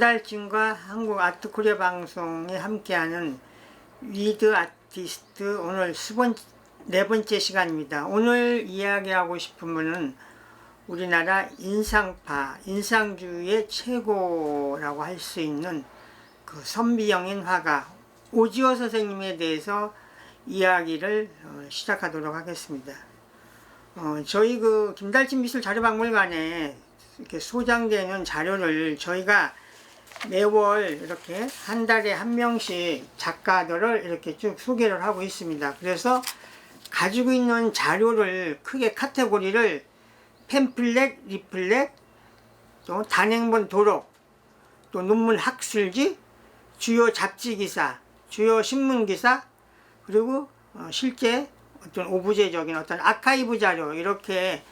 김달진과 한국 아트코리아 방송에 함께하는 위드 아티스트 오늘 네 번째 시간입니다. 오늘 이야기하고 싶은 분은 우리나라 인상파, 인상주의 최고라고 할 수 있는 그 선비영인 화가 오지호 선생님에 대해서 이야기를 시작하도록 하겠습니다. 저희 그 김달진 미술자료박물관에 이렇게 소장되는 자료를 저희가 매월 이렇게 한 달에 한 명씩 작가들을 이렇게 쭉 소개를 하고 있습니다. 그래서 가지고 있는 자료를 크게 카테고리를 팸플렛, 리플렛, 또 단행본 도록, 또 논문 학술지, 주요 잡지 기사, 주요 신문 기사, 그리고 실제 어떤 오브제적인 어떤 아카이브 자료 이렇게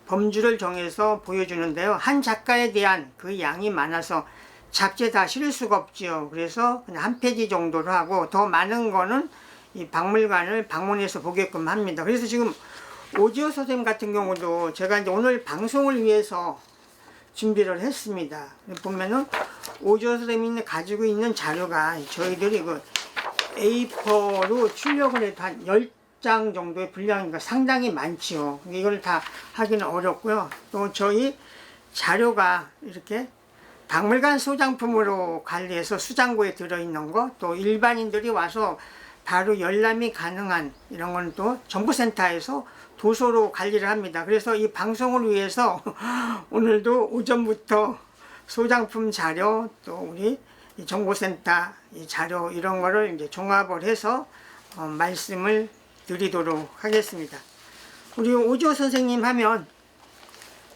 범주를 정해서 보여주는데요. 한 작가에 대한 그 양이 많아서 잡지에 다 실을 수가 없지요. 그래서 그냥 한 페이지 정도로 하고 더 많은 거는 이 박물관을 방문해서 보게끔 합니다. 그래서 지금 오지호 선생님 같은 경우도 제가 이제 오늘 방송을 위해서 준비를 했습니다. 보면은 오지호 선생님이 가지고 있는 자료가 저희들이 그 A4로 출력을 해도 한 10장 정도의 분량이니까 상당히 많지요. 이걸 다 하기는 어렵고요. 또 저희 자료가 이렇게 박물관 소장품으로 관리해서 수장고에 들어있는 거, 또 일반인들이 와서 바로 열람이 가능한 이런 건 또 정보센터에서 도서로 관리를 합니다. 그래서 이 방송을 위해서 오늘도 오전부터 소장품 자료, 또 우리 정보센터 이 자료 이런 거를 이제 종합을 해서 말씀을 드리도록 하겠습니다. 우리 오지호 선생님 하면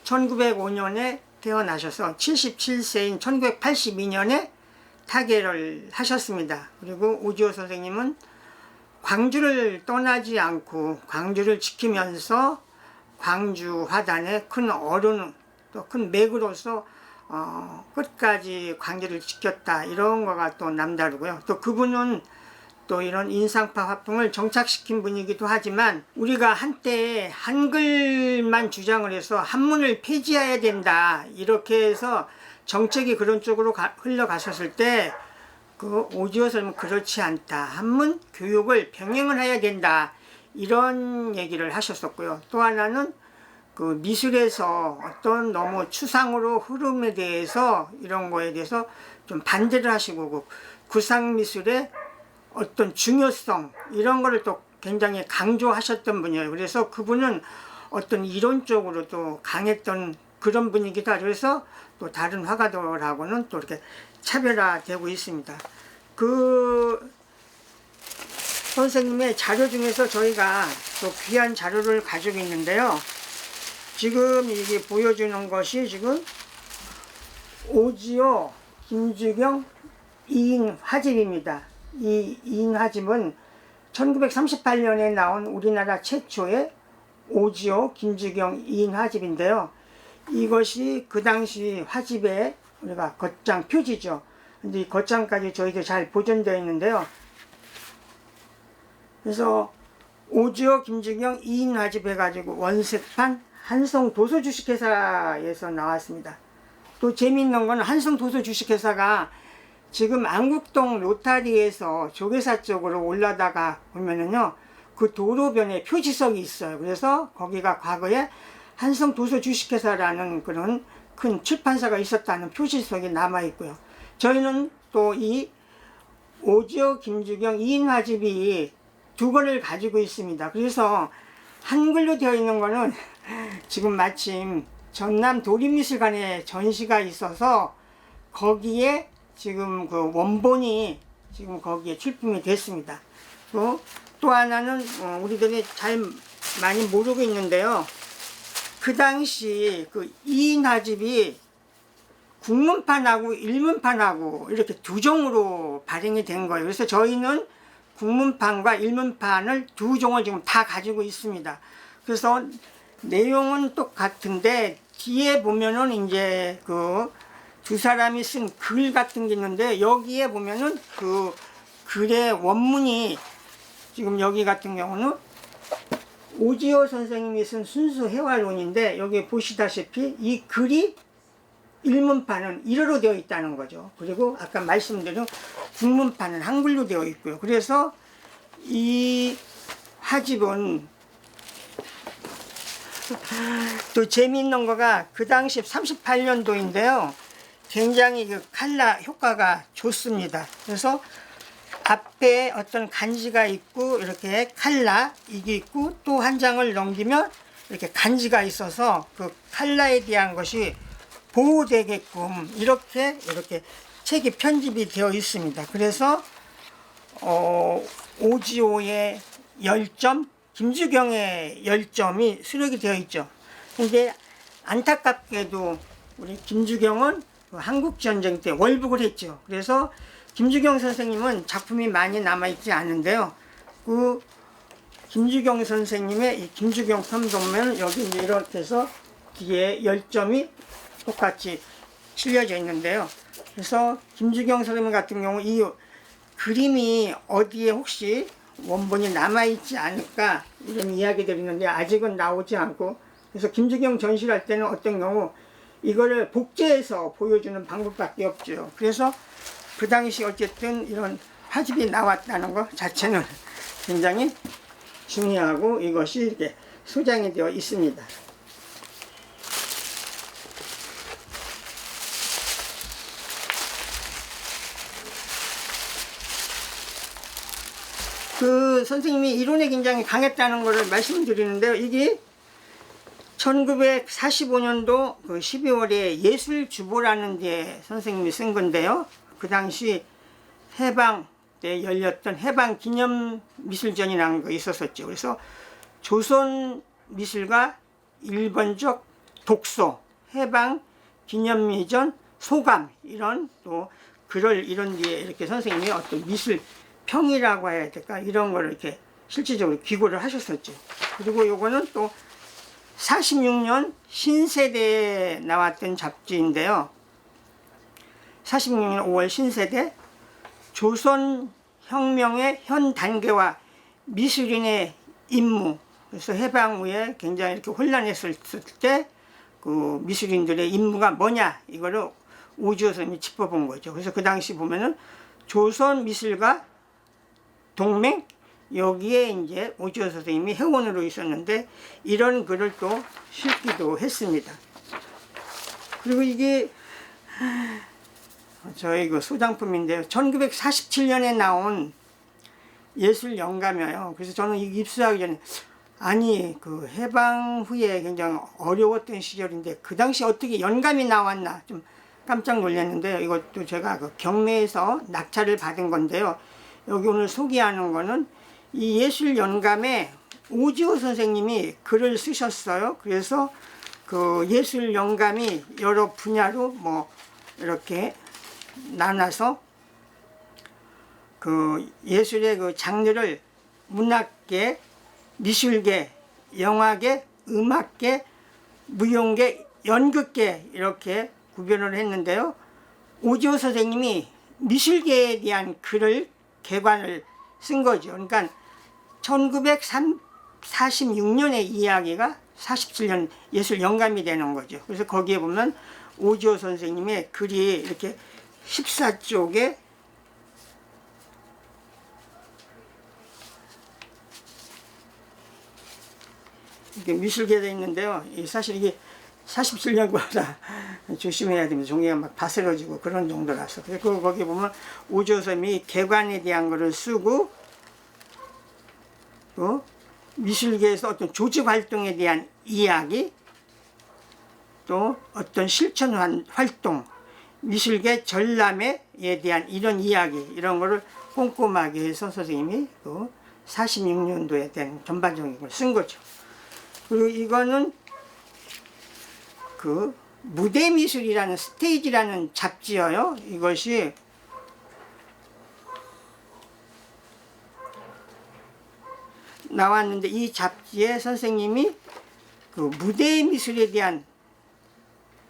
1905년에 태어나셔서 77세인 1982년에 타계를 하셨습니다. 그리고 오지호 선생님은 광주를 떠나지 않고 광주를 지키면서 광주 화단의 큰 어른, 또 큰 맥으로서 끝까지 광주를 지켰다. 이런 거가 또 남다르고요. 또 그분은 또 이런 인상파 화풍을 정착시킨 분이기도 하지만 우리가 한때 한글만 주장을 해서 한문을 폐지해야 된다. 이렇게 해서 정책이 그런 쪽으로 흘러갔었을 때 그 오지호 선생님은 그렇지 않다. 한문 교육을 병행을 해야 된다. 이런 얘기를 하셨었고요. 또 하나는 그 미술에서 어떤 너무 추상으로 흐름에 대해서 이런 거에 대해서 좀 반대를 하시고 그 구상미술의 어떤 중요성 이런 거를 또 굉장히 강조하셨던 분이에요. 그래서 그분은 어떤 이론적으로도 강했던 그런 분이기도 하죠. 그래서 또 다른 화가들하고는 또 이렇게 차별화되고 있습니다. 그 선생님의 자료 중에서 저희가 또 귀한 자료를 가지고 있는데요. 지금 이게 보여주는 것이 지금 오지호 김주경 2인 화집입니다. 이 2인 화집은 1938년에 나온 우리나라 최초의 오지호 김주경 2인 화집인데요. 이것이 그 당시 화집의 우리가 겉장 표지죠. 근데 이 겉장까지 저희도 잘 보존되어 있는데요. 그래서 오지호 김주경 2인 화집 해가지고 원색판 한성 도서 주식회사에서 나왔습니다. 또 재미있는 건 한성 도서 주식회사가 지금 안국동 로타리에서 조계사 쪽으로 올라다가 보면은요, 그 도로변에 표지석이 있어요. 그래서 거기가 과거에 한성 도서 주식회사라는 그런 큰 출판사가 있었다는 표지석이 남아 있고요. 저희는 또 이 오지호 김주경 2인 화집이 두 권을 가지고 있습니다. 그래서 한글로 되어 있는 거는 지금 마침 전남 도립미술관에 전시가 있어서 거기에 지금 그 원본이 지금 거기에 출품이 됐습니다. 또 하나는 우리들이 잘 많이 모르고 있는데요. 그 당시 그 2인 화집이 국문판하고 일문판하고 이렇게 두 종으로 발행이 된 거예요. 그래서 저희는 국문판과 일문판을 두 종을 지금 다 가지고 있습니다. 그래서 내용은 똑같은데 뒤에 보면은 이제 그 두 사람이 쓴 글 같은 게 있는데 여기에 보면은 그 글의 원문이 지금 여기 같은 경우는 오지호 선생님이 쓴 순수 회화론인데 여기 보시다시피 이 글이 일문판은 일어로 되어 있다는 거죠. 그리고 아까 말씀드린 국문판은 한글로 되어 있고요. 그래서 이 화집은 또 재미있는 거가 그 당시 38년도인데요. 굉장히 그 칼라 효과가 좋습니다. 그래서 앞에 어떤 간지가 있고 이렇게 칼라 이게 있고 또 한 장을 넘기면 이렇게 간지가 있어서 그 칼라에 대한 것이 보호되게끔 이렇게 책이 편집이 되어 있습니다. 그래서 오지오의 열점, 김주경의 열점이 수록이 되어 있죠. 근데 안타깝게도 우리 김주경은 한국전쟁 때 월북을 했죠. 그래서 김주경 선생님은 작품이 많이 남아있지 않은데요. 그 김주경 선생님의 이 김주경 편보면 여기 이제 이렇게 해서 뒤에 열점이 똑같이 실려져 있는데요. 그래서 김주경 선생님 같은 경우 이 그림이 어디에 혹시 원본이 남아있지 않을까 이런 이야기들이 있는데 아직은 나오지 않고, 그래서 김주경 전시를 할 때는 어떤 경우 이거를 복제해서 보여주는 방법밖에 없죠. 그래서 그 당시 어쨌든 이런 화집이 나왔다는 것 자체는 굉장히 중요하고 이것이 이렇게 소장이 되어 있습니다. 그 선생님이 이론에 굉장히 강했다는 것을 말씀드리는데요. 이게 1945년도 그 12월에 예술주보라는 데 선생님이 쓴 건데요. 그 당시 해방 때 열렸던 해방 기념 미술전이라는 거 있었었죠. 그래서 조선 미술과 일본적 독소, 해방 기념미전, 소감 이런 또 글을 이런 뒤에 이렇게 선생님이 어떤 미술 평이라고 해야 될까 이런 걸 이렇게 실질적으로 기고를 하셨었죠. 그리고 요거는 또 46년 신세대에 나왔던 잡지인데요. 46년 5월 신세대 조선혁명의 현 단계와 미술인의 임무. 그래서 해방 후에 굉장히 이렇게 혼란했을 때 그 미술인들의 임무가 뭐냐 이거를 오지호 선생님이 짚어본 거죠. 그래서 그 당시 보면은 조선 미술가 동맹 여기에 이제 오지호 선생님이 회원으로 있었는데 이런 글을 또 실기도 했습니다. 그리고 이게 저희 그 소장품인데요. 1947년에 나온 예술 영감이에요. 그래서 저는 입수하기 전에 아니 그 해방 후에 굉장히 어려웠던 시절인데 그 당시 어떻게 영감이 나왔나 좀 깜짝 놀랐는데요. 이것도 제가 그 경매에서 낙찰을 받은 건데요. 여기 오늘 소개하는 거는 이 예술 영감에 오지호 선생님이 글을 쓰셨어요. 그래서 그 예술 영감이 여러 분야로 뭐 이렇게 나눠서 그 예술의 그 장르를 문학계, 미술계, 영화계, 음악계, 무용계, 연극계 이렇게 구별을 했는데요. 오지호 선생님이 미술계에 대한 글을 개관을 쓴 거죠. 그러니까 1946년의 이야기가 47년 예술 영감이 되는 거죠. 그래서 거기에 보면 오지호 선생님의 글이 이렇게 14쪽에 이게 미술계에 있는데요. 사실 이게 47년보다 조심해야 됩니다. 종이가 막 바스러지고 그런 정도라서. 그리고 거기 보면 오지호 선생님이 개관에 대한 거를 쓰고 또 미술계에서 어떤 조직 활동에 대한 이야기, 또 어떤 실천 활동, 미술계 전람회에 대한 이런 이야기 이런 거를 꼼꼼하게 해서 선생님이 또 46년도에 된 전반적인 걸 쓴 거죠. 그리고 이거는 그 무대미술이라는 스테이지라는 잡지예요. 이것이 나왔는데 이 잡지에 선생님이 그 무대미술에 대한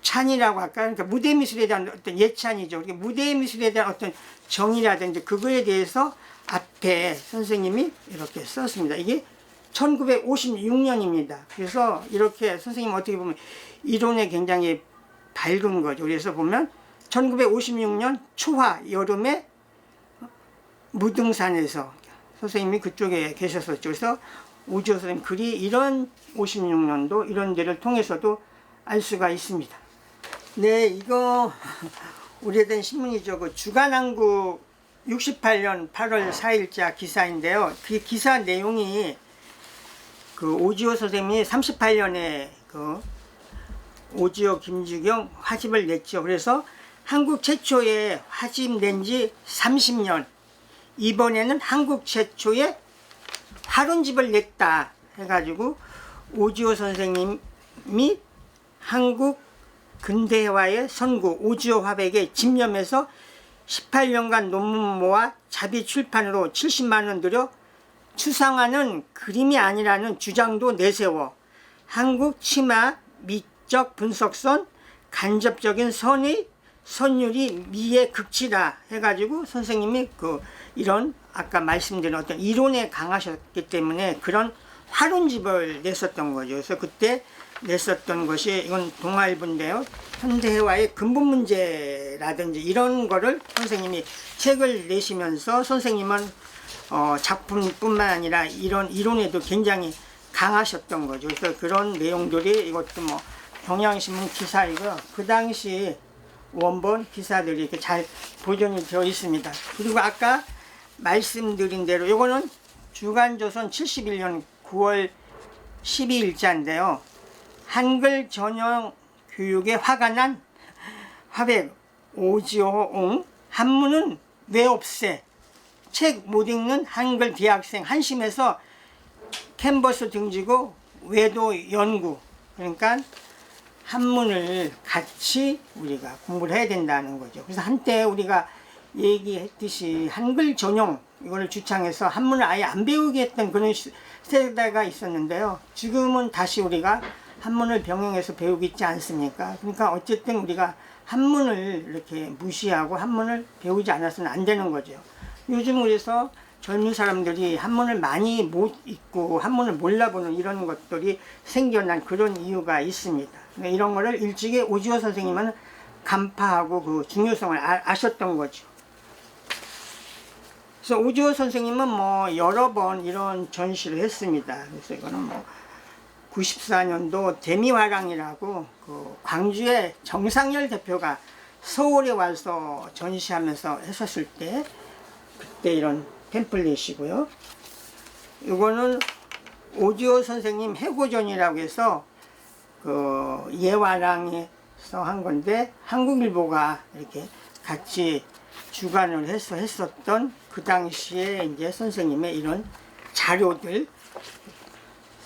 찬이라고 할까요? 그러니까 무대미술에 대한 어떤 예찬이죠. 그러니까 무대미술에 대한 어떤 정의라든지 그거에 대해서 앞에 선생님이 이렇게 썼습니다. 이게 1956년입니다. 그래서 이렇게 선생님 어떻게 보면 이론에 굉장히 밝은 거죠. 그래서 보면 1956년 초하 여름에 무등산에서 선생님이 그쪽에 계셨었죠. 그래서 오지호 선생님 글이 이런 56년도 이런 데를 통해서도 알 수가 있습니다. 네, 이거 오래된 신문이죠. 그 주간한국 68년 8월 4일자 기사인데요. 그 기사 내용이 그 오지호 선생님이 38년에 그 오지호 김주경 화집을 냈죠. 그래서 한국 최초의 화집 낸 지 30년, 이번에는 한국 최초의 화론집을 냈다 해가지고 오지호 선생님이 한국 근대화의 선구 오지호 화백에 집념해서 18년간 논문 모아 자비 출판으로 70만원 들여 추상화는 그림이 아니라는 주장도 내세워 한국 치마 미적 분석선 간접적인 선의 선율이 미의 극치다 해가지고 선생님이 그 이런 아까 말씀드린 어떤 이론에 강하셨기 때문에 그런 화론집을 냈었던 거죠. 그래서 그때 냈었던 것이 이건 동아일보인데요. 현대화의 근본 문제라든지 이런 거를 선생님이 책을 내시면서 선생님은 작품뿐만 아니라 이런 이론에도 굉장히 강하셨던 거죠. 그래서 그런 내용들이 이것도 뭐 경향신문 기사이고요. 그 당시 원본 기사들이 이렇게 잘 보존이 되어 있습니다. 그리고 아까 말씀드린 대로 이거는 주간조선 71년 9월 12일자인데요. 한글 전형 교육에 화가 난 화백 오지호옹 한문은 왜 없애 책 못 읽는 한글 대학생 한심해서 캔버스 등지고 외도 연구 그러니까 한문을 같이 우리가 공부를 해야 된다는 거죠. 그래서 한때 우리가 얘기했듯이 한글 전용 이거를 주창해서 한문을 아예 안 배우게 했던 그런 세대가 있었는데요. 지금은 다시 우리가 한문을 병행해서 배우고 있지 않습니까? 그러니까 어쨌든 우리가 한문을 이렇게 무시하고 한문을 배우지 않아서는 안 되는 거죠. 요즘 그래서 젊은 사람들이 한문을 많이 못 읽고 한문을 몰라보는 이런 것들이 생겨난 그런 이유가 있습니다. 이런 거를 일찍이 오지호 선생님은 간파하고 그 중요성을 아셨던 거죠. 그래서 오지호 선생님은 뭐 여러 번 이런 전시를 했습니다. 그래서 이거는 뭐 94년도 대미화랑이라고 그 광주의 정상열 대표가 서울에 와서 전시하면서 했었을 때 그때 이런 팸플릿이고요. 이거는 오지호 선생님 해고전이라고 해서 그 예화랑에서 한 건데 한국일보가 이렇게 같이 주관을 해서 했었던 그 당시에 이제 선생님의 이런 자료들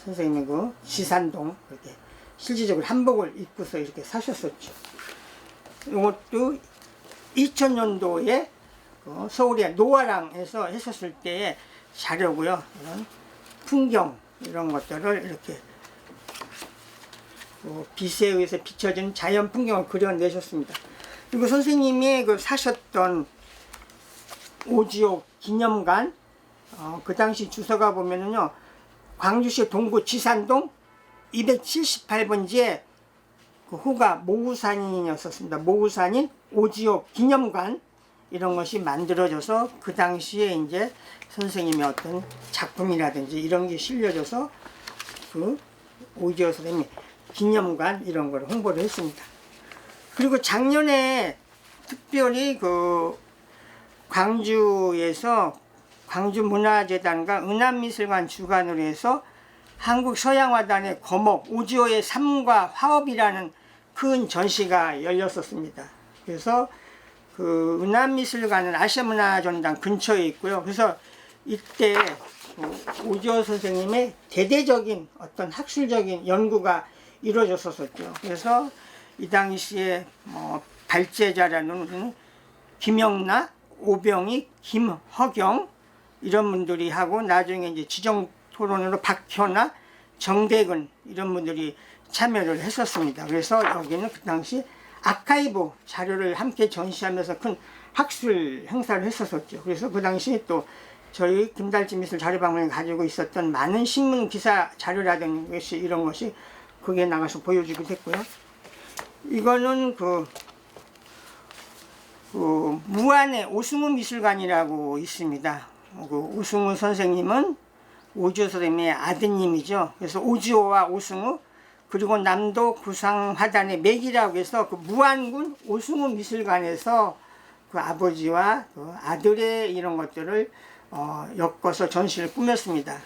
선생님이 그 지산동 이렇게 실질적으로 한복을 입고서 이렇게 사셨었죠. 이것도 2000년도에 서울의 노화랑에서 했었을 때의 자료고요. 이런 풍경 이런 것들을 이렇게 빛에 의해서 비춰진 자연 풍경을 그려내셨습니다. 그리고 선생님이 그 사셨던 오지호 기념관 그 당시 주소가 보면은요 광주시 동구 지산동 278번지에 그 호가 모우산인이었습니다. 모우산인 오지호 기념관 이런 것이 만들어져서 그 당시에 이제 선생님의 어떤 작품이라든지 이런 게 실려져서 그 오지호 선생님 기념관 이런 걸 홍보를 했습니다. 그리고 작년에 특별히 그 광주에서 광주문화재단과 은암미술관 주관으로 해서 한국서양화단의 거목 오지호의 삶과 화업이라는 큰 전시가 열렸었습니다. 그래서 그 은암미술관은 아시아문화전당 근처에 있고요. 그래서 이때 오지호 선생님의 대대적인 어떤 학술적인 연구가 이루어졌었죠. 그래서 이 당시에 발제자라는 김영나, 오병익, 김허경 이런 분들이 하고 나중에 이제 지정 토론으로 박현아, 정대근 이런 분들이 참여를 했었습니다. 그래서 여기는 그 당시 아카이브 자료를 함께 전시하면서 큰 학술 행사를 했었죠. 그래서 그 당시 또 저희 김달지 미술 자료박물관이 가지고 있었던 많은 신문 기사 자료라든지 이런 것이 거기에 나가서 보여주기도 했고요. 이거는 그 무안의 오승우 미술관이라고 있습니다. 그 오승우 선생님은 오지호 선생님의 아드님이죠. 그래서 오지호와 오승우, 그리고 남도 구상화단의 맥이라고 해서 그 무안군 오승우 미술관에서 그 아버지와 그 아들의 이런 것들을 엮어서 전시를 꾸몄습니다.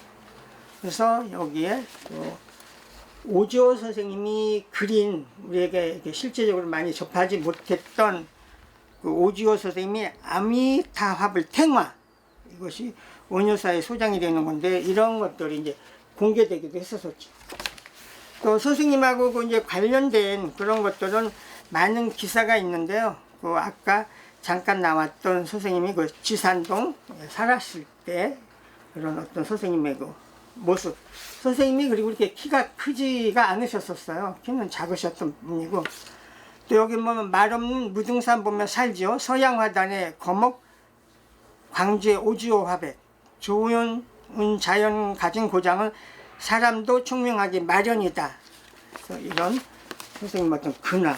그래서 여기에 오지호 선생님이 그린, 우리에게 이렇게 실제적으로 많이 접하지 못했던 그 오지호 선생님의 아미타화불 탱화, 이것이 원효사의 소장이 되는 건데, 이런 것들이 이제 공개되기도 했었죠. 또 선생님하고 그 이제 관련된 그런 것들은 많은 기사가 있는데요. 그 아까 잠깐 나왔던 선생님이 그 지산동 살았을 때 그런 어떤 선생님의 그 모습. 선생님이 그리고 이렇게 키가 크지가 않으셨었어요. 키는 작으셨던 분이고, 또 여기 보면 말 없는 무등산 보면 살지요. 서양화단의 거목, 광주의 오지호 화백, 좋은 자연 가진 고장은 사람도 총명하기 마련이다. 그래서 이런 선생님 어떤 근황.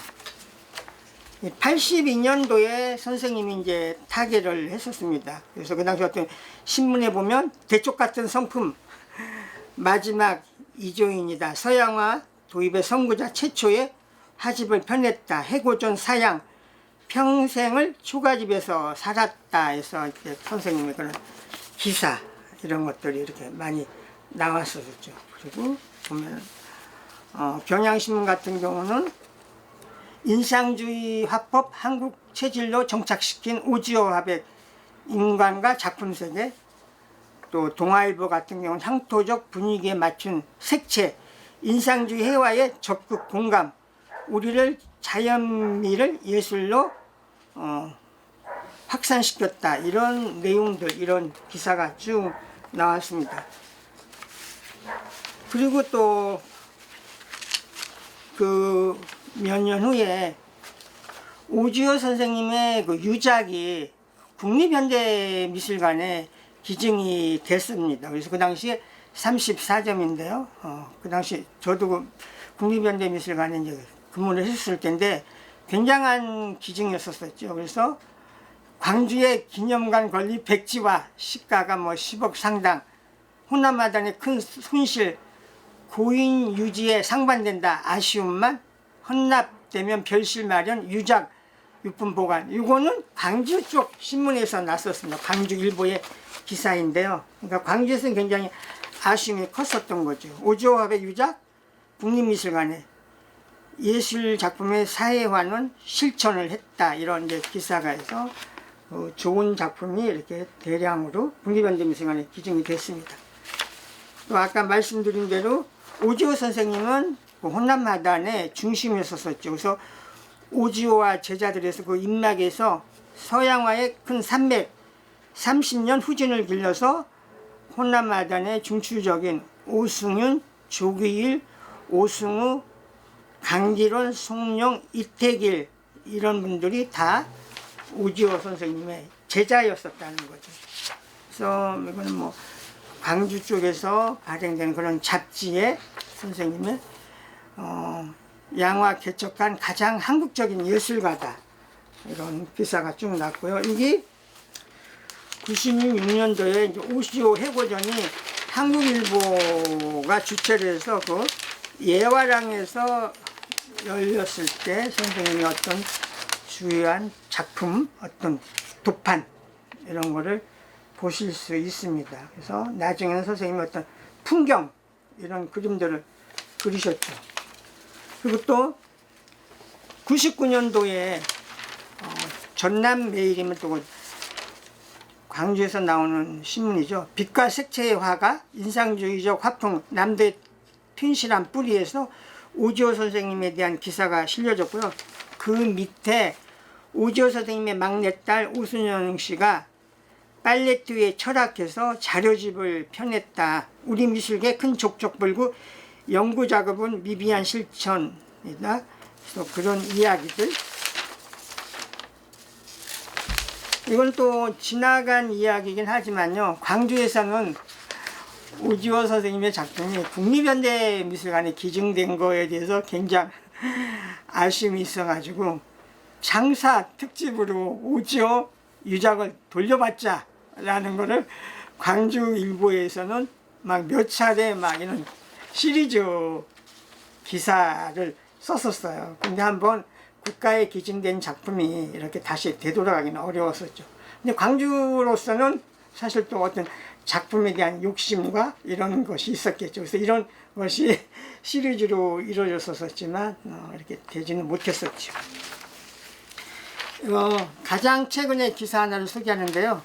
82년도에 선생님이 이제 타계를 했었습니다. 그래서 그 당시 어떤 신문에 보면 대쪽 같은 성품, 마지막 이조인이다. 서양화 도입의 선구자 최초의 하집을 펴냈다. 해고전 사양, 평생을 초가집에서 살았다 해서 이제 선생님의 그런 기사, 이런 것들이 이렇게 많이 나왔었죠. 그리고 보면 경향신문 같은 경우는 인상주의 화법 한국 체질로 정착시킨 오지호 화백 인간과 작품 세계, 또 동아일보 같은 경우는 향토적 분위기에 맞춘 색채, 인상주의 해와의 적극 공감, 우리를 자연미를 예술로 확산시켰다. 이런 내용들, 이런 기사가 쭉 나왔습니다. 그리고 또 그 몇 년 후에 오지호 선생님의 그 유작이 국립현대미술관에 기증이 됐습니다. 그래서 그 당시에 34점인데요. 그 당시 저도 그 국립현대미술관에 이제 근무를 했을 텐데 굉장한 기증이었었죠. 그래서 광주의 기념관 건립 백지화, 시가가 뭐 10억 상당, 호남마당의 큰 손실, 고인 유지에 상반된다. 아쉬움만, 헌납되면 별실 마련, 유작, 유품 보관. 이거는 광주 쪽 신문에서 났었습니다. 광주일보의 기사인데요. 그러니까 광주에서는 굉장히 아쉬움이 컸었던 거죠. 오지호 화백 유작, 국립미술관에 예술 작품의 사회화는 실천을 했다. 이런 이제 기사가 해서 좋은 작품이 이렇게 대량으로 국립현대미술관에 기증이 됐습니다. 또 아까 말씀드린 대로 오지호 선생님은 그 혼남마단의 중심이었었죠. 그래서 오지호와 제자들에서 그 인맥에서 서양화의 큰 산맥 30년 후진을 길러서 혼남마단의 중추적인 오승윤, 조기일, 오승우, 강기론, 송룡, 이태길, 이런 분들이 다 오지호 선생님의 제자였었다는 거죠. 그래서 이거는 뭐 광주 쪽에서 발행된 그런 잡지에 선생님의 양화 개척한 가장 한국적인 예술가다, 이런 기사가 쭉 났고요. 이게 96년도에 오지호 해고전이 한국일보가 주최를 해서 그 예화랑에서 열렸을 때 선생님이 어떤 주요한 작품, 어떤 도판, 이런 거를 보실 수 있습니다. 그래서 나중에는 선생님이 어떤 풍경, 이런 그림들을 그리셨죠. 그리고 또 99년도에 전남매일이면 또 광주에서 나오는 신문이죠. 빛과 색채의 화가 인상주의적 화풍, 남대 튼실한 뿌리에서 오지호 선생님에 대한 기사가 실려졌고요. 그 밑에 오지호 선생님의 막내딸 오순영 씨가 팔레트에 철학해서 자료집을 펴냈다. 우리 미술계 큰 족적 불구 연구작업은 미비한 실천이다. 그래서 그런 이야기들. 이건 또 지나간 이야기이긴 하지만요. 광주에서는 오지호 선생님의 작품이 국립현대미술관에 기증된 거에 대해서 굉장히 아쉬움이 있어가지고 장사 특집으로 오지오 유작을 돌려받자 라는 거를 광주일보에서는 막 몇 차례 막 이런 시리즈 기사를 썼었어요. 근데 한번 국가에 기증된 작품이 이렇게 다시 되돌아가기는 어려웠었죠. 근데 광주로서는 사실 또 어떤 작품에 대한 욕심과 이런 것이 있었겠죠. 그래서 이런 것이 시리즈로 이루어졌었지만 이렇게 되지는 못했었죠. 가장 최근에 기사 하나를 소개하는데요.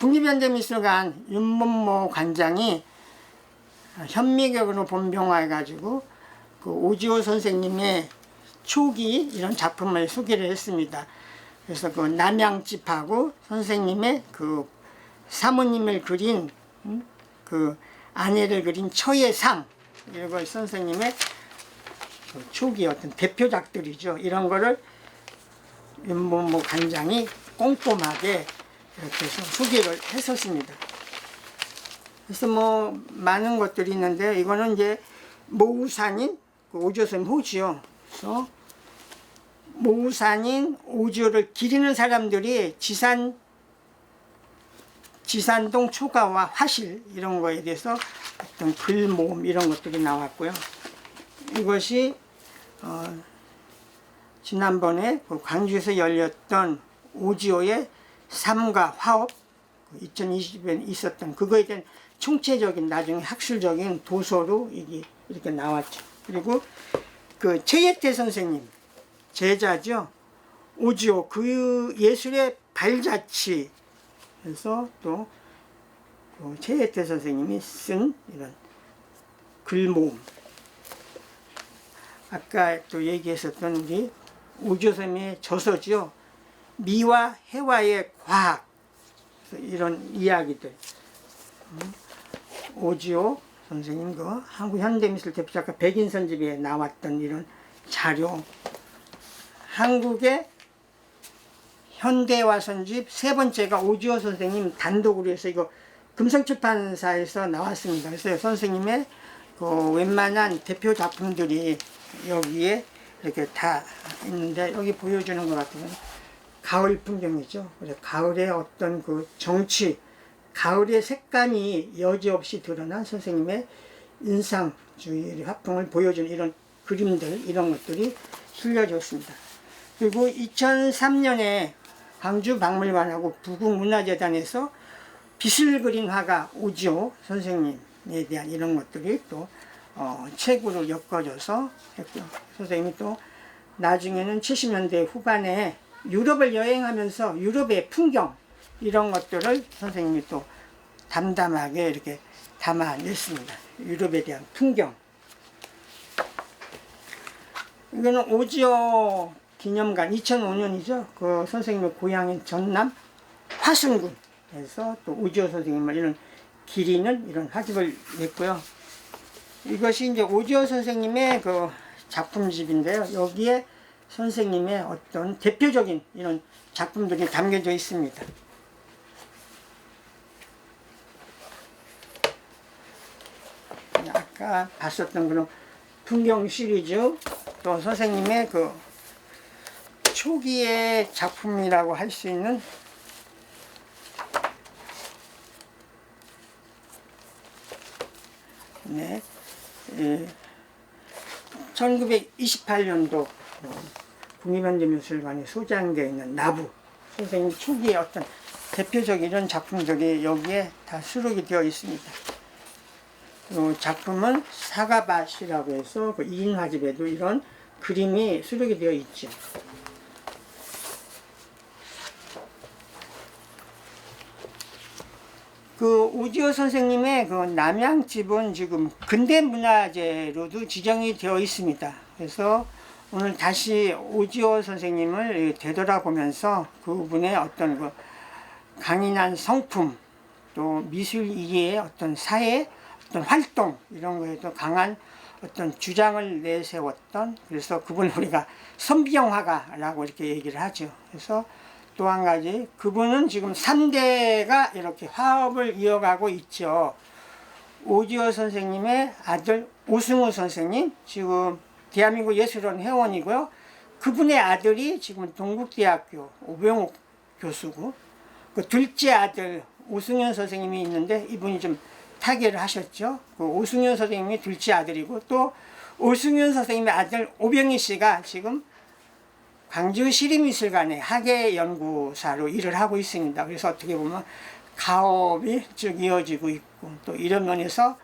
국립현대미술관 윤문모 관장이 현미경으로 본병화해가지고 그 오지호 선생님의 초기 이런 작품을 소개를 했습니다. 그래서 그 남양집하고 선생님의 그 사모님을 그린 그 아내를 그린 처의 상, 이거 선생님의 그 초기 어떤 대표작들이죠. 이런 거를 윤문모 관장이 꼼꼼하게 이렇게 해서 소개를 했었습니다. 그래서 뭐 많은 것들이 있는데 이거는 이제 모우산인 그 오지호 선생님 호지요. 그래서 모우산인 오지호를 기리는 사람들이 지산동 초가와 화실 이런 거에 대해서 어떤 글 모음 이런 것들이 나왔고요. 이것이 지난번에 그 광주에서 열렸던 오지호의 삶과 화업 2020에 있었던 그거에 대한 총체적인 나중에 학술적인 도서로 이게 이렇게 나왔죠. 그리고 그 최예태 선생님 제자죠. 오지호 그 예술의 발자취 해서 또 최예태 선생님이 쓴 이런 글모음, 아까 또 얘기했었던 우리 오지호 선생님의 저서죠. 미와 해와의 과학, 이런 이야기들. 오지호 선생님 그 한국현대미술 대표작가 백인선집에 나왔던 이런 자료, 한국의 현대화선집 세 번째가 오지호 선생님 단독으로 해서 이거 금성출판사에서 나왔습니다. 그래서 선생님의 그 웬만한 대표 작품들이 여기에 이렇게 다 있는데, 여기 보여주는 것 같으면 가을 풍경이죠. 그래서 가을의 어떤 그 정취, 가을의 색감이 여지없이 드러난 선생님의 인상주의 화풍을 보여주는 이런 그림들, 이런 것들이 실려져 있습니다. 그리고 2003년에 광주박물관하고 부국문화재단에서 빛을 그린 화가 오지호 선생님에 대한 이런 것들이 또 책으로 엮어져서 했고요. 선생님이 또 나중에는 70년대 후반에 유럽을 여행하면서 유럽의 풍경 이런 것들을 선생님이 또 담담하게 이렇게 담아냈습니다. 유럽에 대한 풍경. 이거는 오지호 기념관 2005년이죠. 그 선생님의 고향인 전남 화순군에서 또 오지호 선생님을 이런 기리는 이런 화집을 냈고요. 이것이 이제 오지호 선생님의 그 작품집인데요. 여기에 선생님의 어떤 대표적인 이런 작품들이 담겨져 있습니다. 아까 봤었던 그런 풍경 시리즈, 또 선생님의 그 초기의 작품이라고 할 수 있는 네, 1928년도 국립현대미술관에 소장되어 있는 나부 선생님 초기의 어떤 대표적인 이런 작품들이 여기에 다 수록이 되어 있습니다. 작품은 사과밭이라고 해서 그 2인 화집에도 이런 그림이 수록이 되어 있죠. 그 오지호 선생님의 그 남양집은 지금 근대문화재로도 지정이 되어 있습니다. 그래서 오늘 다시 오지호 선생님을 되돌아보면서 그분의 어떤 그 강인한 성품, 또 미술 이해의 어떤 사회, 어떤 활동 이런 거에도 강한 어떤 주장을 내세웠던, 그래서 그분을 우리가 선비영화가라고 이렇게 얘기를 하죠. 그래서 또 한 가지, 그분은 지금 3대가 이렇게 화업을 이어가고 있죠. 오지호 선생님의 아들 오승우 선생님, 지금 대한민국 예술원 회원이고요. 그분의 아들이 지금 동국대학교 오병옥 교수고, 그 둘째 아들 오승현 선생님이 있는데 이분이 좀 타계를 하셨죠. 그 오승현 선생님이 둘째 아들이고, 또 오승현 선생님의 아들 오병희 씨가 지금 광주시립미술관의 학예연구사로 일을 하고 있습니다. 그래서 어떻게 보면 가업이 쭉 이어지고 있고, 또 이런 면에서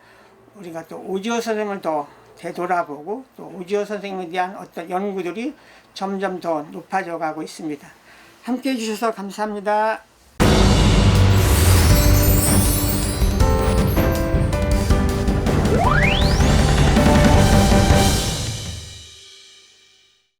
우리가 또 오지호 선생님을 더 되돌아보고, 또 오지호 선생님에 대한 어떤 연구들이 점점 더 높아져 가고 있습니다. 함께 해주셔서 감사합니다.